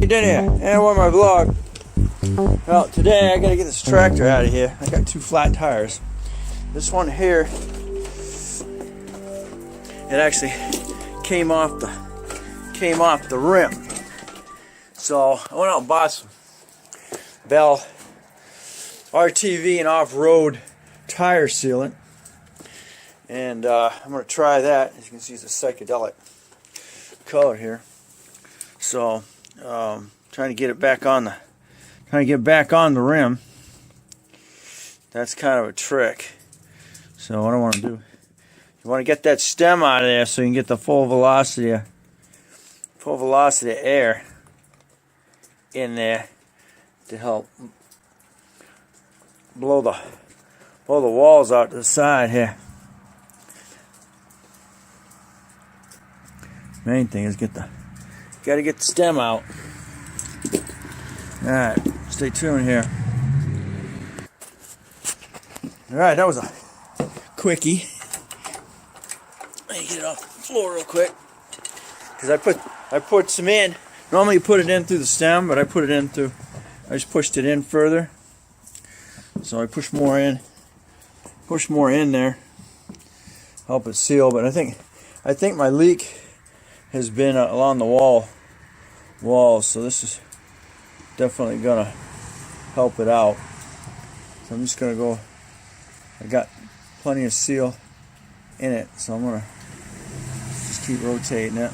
You did here, and what my vlog. Well, today I gotta get this tractor out of here. I got two flat tires. This one here, it actually came off the rim. So I went out and bought some Bell RTV and off-road tire sealant, and I'm gonna try that. As you can see, it's a psychedelic color here. So trying to get it back on the rim. That's kind of a trick. So what I want to do, you want to get that stem out of there so you can get the full velocity air in there to help blow the walls out to the side here. Main thing is gotta get the stem out. Alright, stay tuned here. Alright, that was a quickie. Let me get it off the floor real quick. Because I put some in. Normally you put it in through the stem, but I just pushed it in further. So I push more in there. Help it seal, but I think my leak has been along the walls, so this is definitely gonna help it out. So I'm just gonna go. I got plenty of seal in it, so I'm gonna just keep rotating it.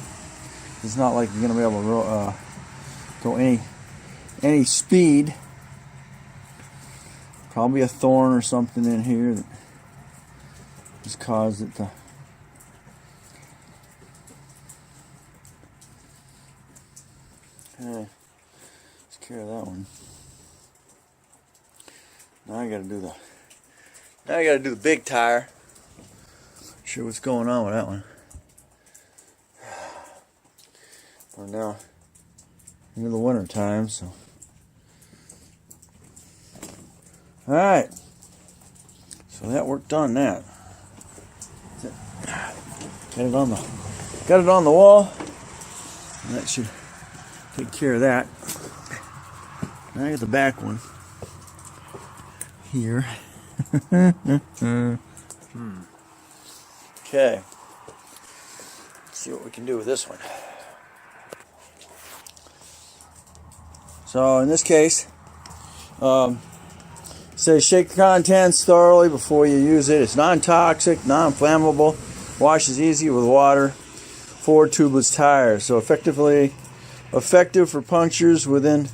It's not like you're gonna be able to go any speed. Probably a thorn or something in here that just caused it to. Let's care of that one. Now I gotta do the big tire. Not sure what's going on with that one. We're now into the winter time, so. Alright. So that worked on that. Got it on the wall. And that should take care of that. Now I got the back one here. Okay. Let's see what we can do with this one. So in this case, says shake the contents thoroughly before you use it. It's non-toxic, non-flammable, washes easy with water. 4 tubeless tires, so effective for punctures within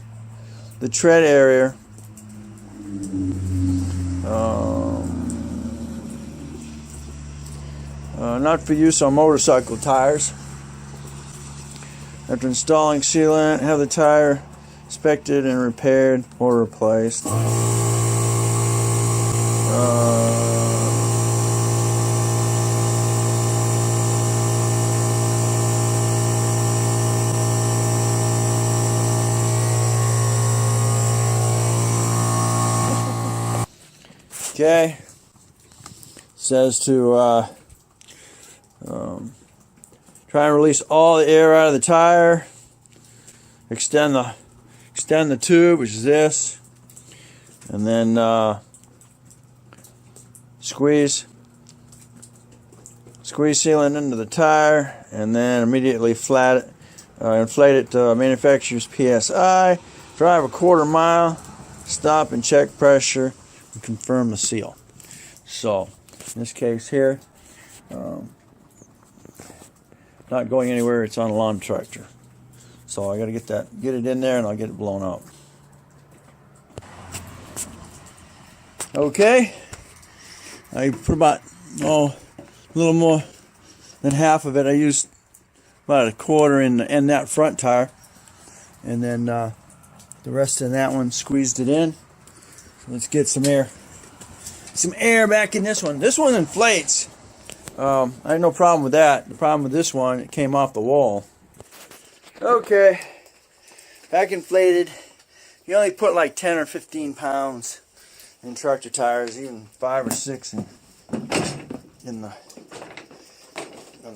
the tread area. Not for use on motorcycle tires. After installing sealant, have the tire inspected and repaired or replaced. Okay, says to try and release all the air out of the tire. Extend the tube, which is this, and then squeeze sealant into the tire, and then immediately inflate it to manufacturer's PSI. Drive a 1/4 mile, stop and check pressure, and confirm the seal. So in this case here, not going anywhere. It's on a lawn tractor, so I got to get it in there, and I'll get it blown up. Okay, I put about a little more than half of it. I used about a 1/4 in that front tire, and then the rest in that one, squeezed it in. So let's get some air back in this one. This one inflates. I had no problem with that. The problem with this one, it came off the wall. Okay, back inflated. You only put like 10 or 15 pounds in tractor tires, even 5 or 6 in the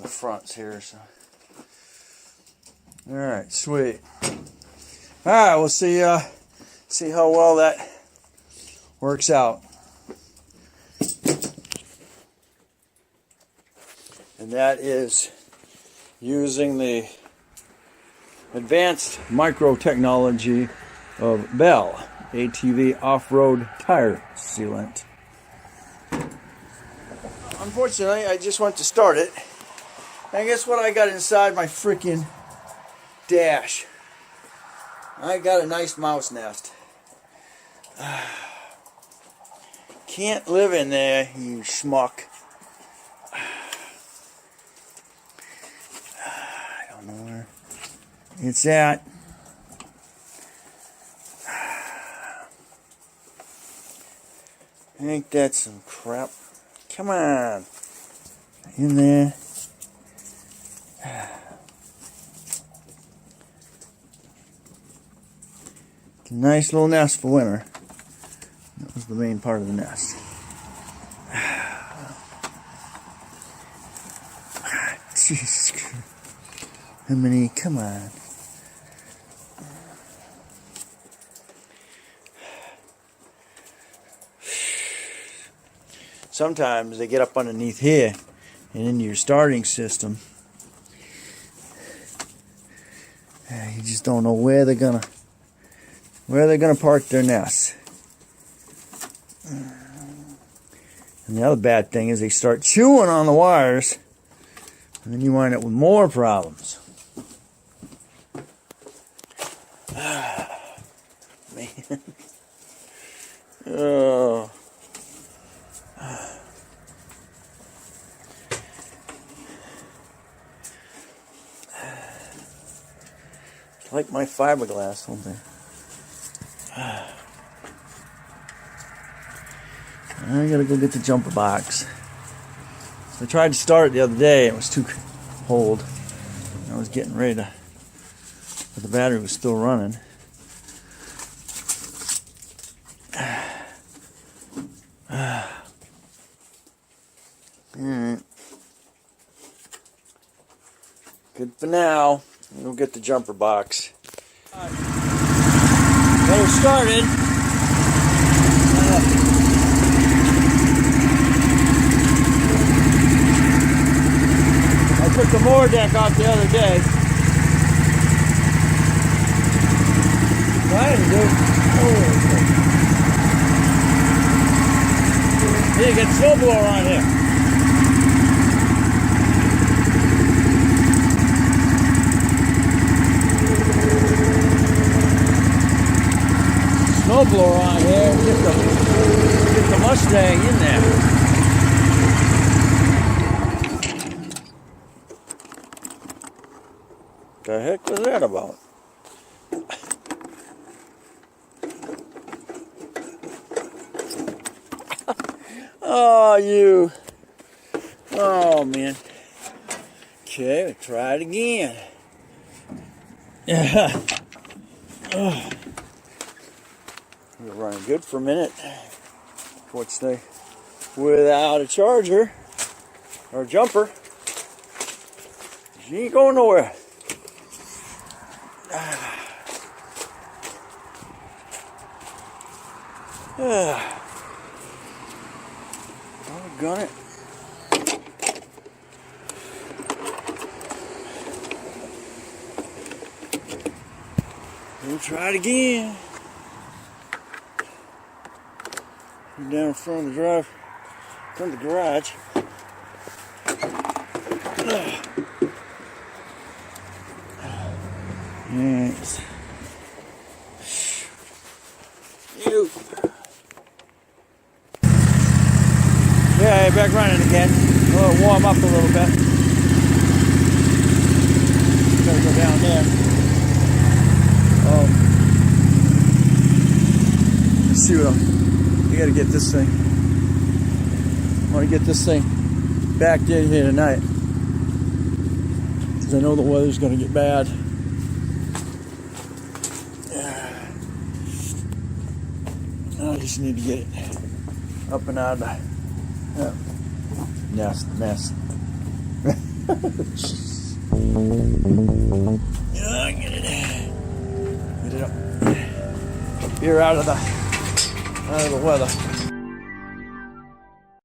fronts here. So, all right, sweet. All right, we'll see how well that works out. And that is using the advanced micro technology of Bell ATV off-road tire sealant. Unfortunately, I just went to start it, and guess what I got inside my freaking dash? I got a nice mouse nest. Can't live in there, you schmuck. I don't know where it's at. Ain't that some crap? Come on. In there. It's a nice little nest for winter. That was the main part of the nest. Jesus Christ. How many? Come on. Sometimes they get up underneath here and into your starting system. You just don't know where they're gonna park their nests. And the other bad thing is they start chewing on the wires, and then you wind up with more problems. Man. Oh. Like my fiberglass, don't they? I gotta go get the jumper box. So I tried to start it the other day. It was too cold. I was getting ready to, but the battery was still running. Alright. Good for now. We'll get the jumper box. Got her started. I took the mower deck off the other day. Trying to do. Oh. You get snowblower on here. Snowblower on here, get the Mustang in there. The heck was that about? Oh, you. Oh, man. Okay, we'll try it again. Yeah. Oh. We're running good for a minute. Fortunately, without a charger or a jumper, she ain't going nowhere. Doggone it. We'll try it again. Down in front of the garage. Alright. You. Yeah, back running again. We'll warm up a little bit. Gotta go down there. Let's see what I gotta get this thing. I want to get this thing backed in here tonight, because I know the weather's going to get bad. I just need to get it up and out of the mess. Yeah, get it up. you're out of the weather.